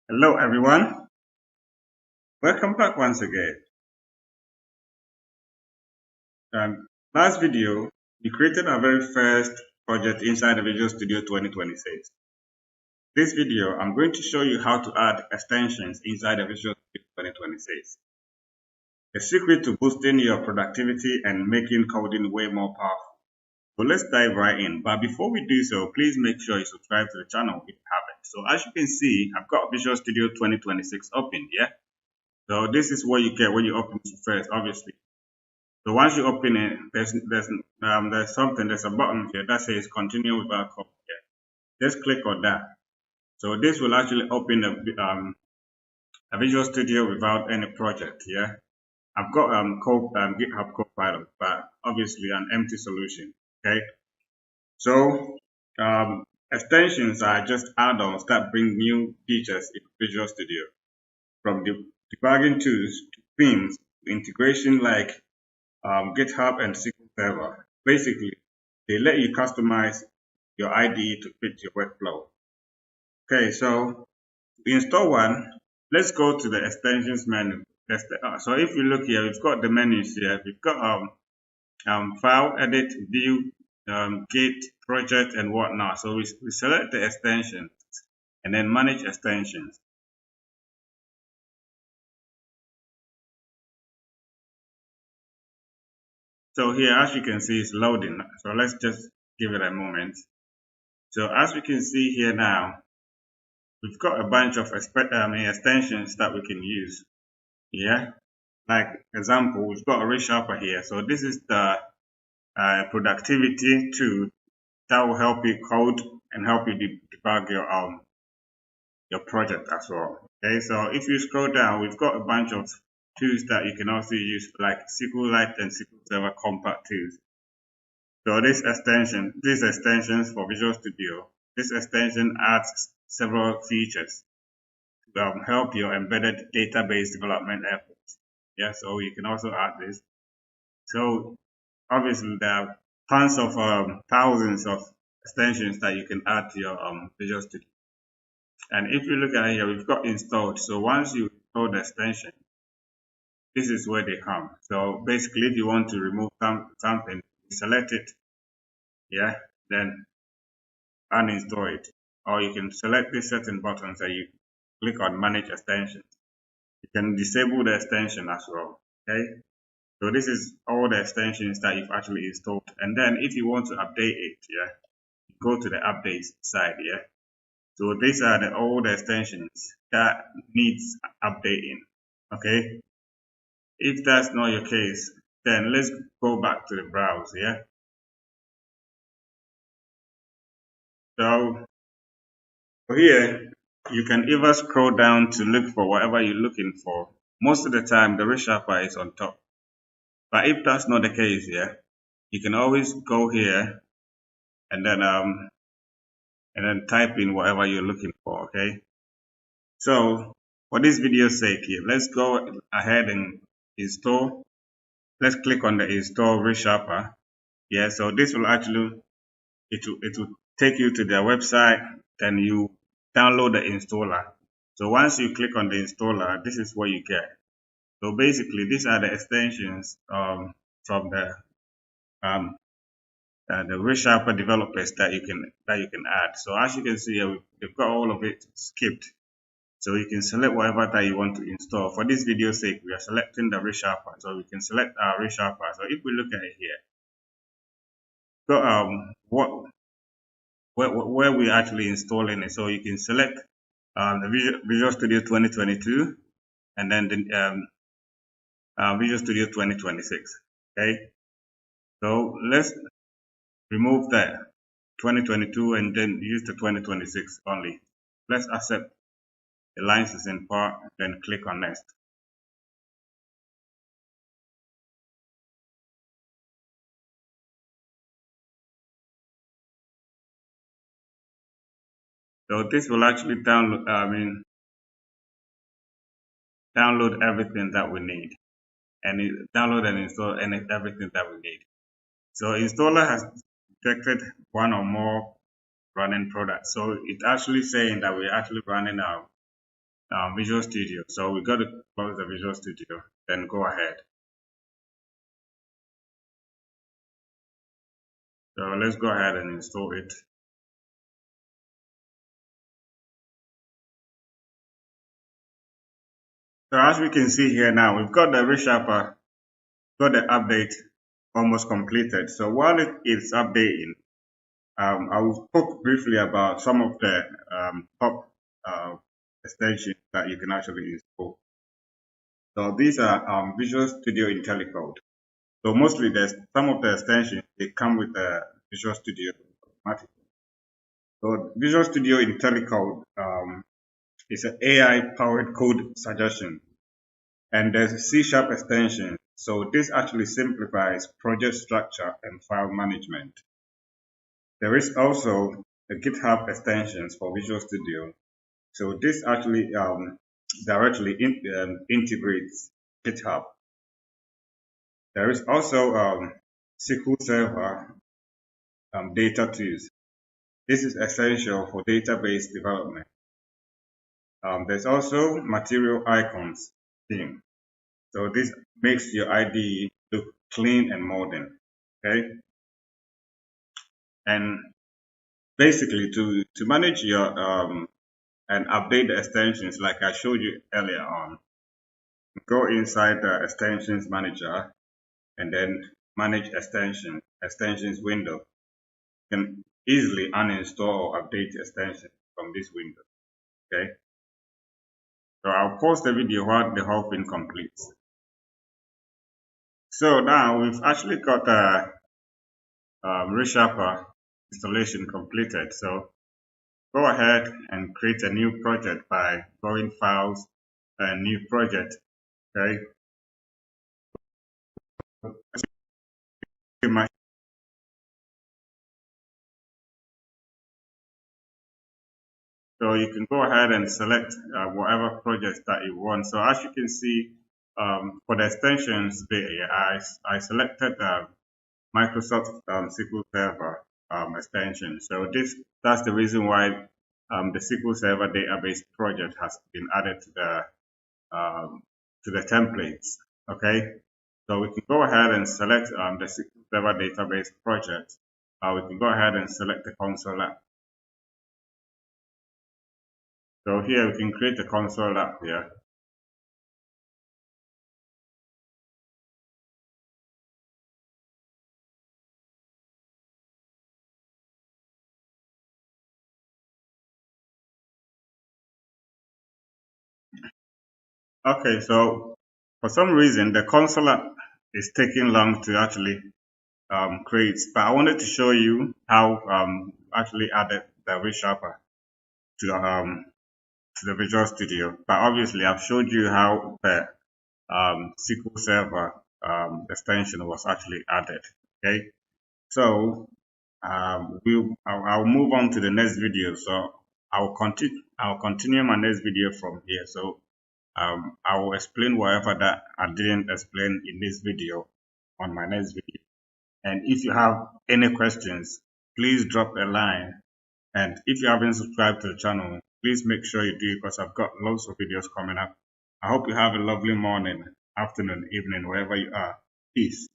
Hello everyone, welcome back once again. Last video, we created our very first project inside the Visual Studio 2026. This video, I'm going to show you how to add extensions inside the Visual Studio 2026. A secret to boosting your productivity and making coding way more powerful. So let's dive right in. But before we do so, please make sure you subscribe to the channel if you haven't. So as you can see, I've got Visual Studio 2026 open here. So this is what you get when you open it first, obviously. So once you open it, there's a button here that says continue without code here. Just click on that. So this will actually open a Visual Studio without any project here. I've got GitHub Copilot, but obviously an empty solution. Okay. So extensions are just add-ons that bring new features in Visual Studio, from the debugging tools to themes to integration like GitHub and SQL Server. Basically, they let you customize your IDE to fit your workflow. Okay, so to install one, let's go to the extensions menu. So if you look here, we've got the menus here. We've got file, edit, view, git, project, and whatnot. So we select the extensions and then manage extensions. So here, as you can see, it's loading. So let's just give it a moment. So as we can see here now, we've got a bunch of extensions that we can use. Yeah, like example, we've got a ReSharper here. So this is the productivity tool that will help you code and help you debug your project as well. Okay, so if you scroll down, we've got a bunch of tools that you can also use, like SQLite and SQL Server Compact tools. So these extensions for Visual Studio, this extension adds several features to help your embedded database development efforts. Yeah, so you can also add this. So obviously there are tons of thousands of extensions that you can add to your Visual Studio. And if you look at it here, we've got installed. So once you install the extension, this is where they come. So basically, if you want to remove something, select it, yeah, then uninstall it. Or you can select these certain buttons and you click on Manage Extensions. You can disable the extension as well, okay? So this is all the extensions that you've actually installed. And then if you want to update it, yeah, go to the updates side, yeah. So these are all the extensions that needs updating, okay? If that's not your case, then let's go back to the browser, yeah. So here, you can either scroll down to look for whatever you're looking for. Most of the time, the ReSharper is on top. But if that's not the case, yeah, you can always go here and then type in whatever you're looking for, okay? So for this video's sake here, let's go ahead and install. Let's click on the install ReSharper. Yeah, so this will actually, it will take you to their website, then you download the installer. So once you click on the installer, this is what you get. So basically, these are the extensions from the ReSharper developers that you can add. So as you can see here, we've got all of it skipped. So you can select whatever that you want to install. For this video's sake, we are selecting the ReSharper. So we can select our ReSharper. So if we look at it here, so where we're actually installing it. So you can select the Visual Studio 2022 and then the Visual Studio 2026. Okay, so let's remove the 2022 and then use the 2026 only. Let's accept the licensing part, then click on next. So this will actually download everything that we need, and download and install everything that we need. So installer has detected one or more running products. So it's actually saying that we're actually running Visual Studio. So we got to close the Visual Studio, then go ahead. So let's go ahead and install it. So as we can see here now, we've got the ReSharper, got the update almost completed. So while it is updating, I will talk briefly about some of the top extensions that you can actually install. So these are Visual Studio IntelliCode. So mostly there's some of the extensions, they come with Visual Studio automatically. So Visual Studio IntelliCode is an AI-powered code suggestion, and there's a C# extension. So this actually simplifies project structure and file management. There is also a GitHub extensions for Visual Studio. So this actually directly integrates GitHub. There is also SQL Server data tools. This is essential for database development. There's also material icons theme. So this makes your IDE look clean and modern. Okay. And basically to manage your and update the extensions like I showed you earlier on, go inside the extensions manager and then manage extensions window. You can easily uninstall or update extensions from this window. Okay. So I'll pause the video while the whole thing completes. So now we've actually got a ReSharper installation completed. So go ahead and create a new project by going files and new project. Okay. So you can go ahead and select whatever project that you want. So as you can see, for the extensions, I selected Microsoft SQL Server extension. So that's the reason why the SQL Server database project has been added to the templates. Okay, so we can go ahead and select the SQL Server database project. We can go ahead and select the console app. So here we can create a console app here. Okay, so for some reason the console app is taking long to actually create, but I wanted to show you how actually added the ReSharper to the Visual Studio. But obviously I've showed you how the SQL Server extension was actually added. Okay, so I'll move on to the next video. So I'll continue my next video from here. So I will explain whatever that I didn't explain in this video on my next video. And if you have any questions, please drop a line. And if you haven't subscribed to the channel, please make sure you do because I've got lots of videos coming up. I hope you have a lovely morning, afternoon, evening, wherever you are. Peace.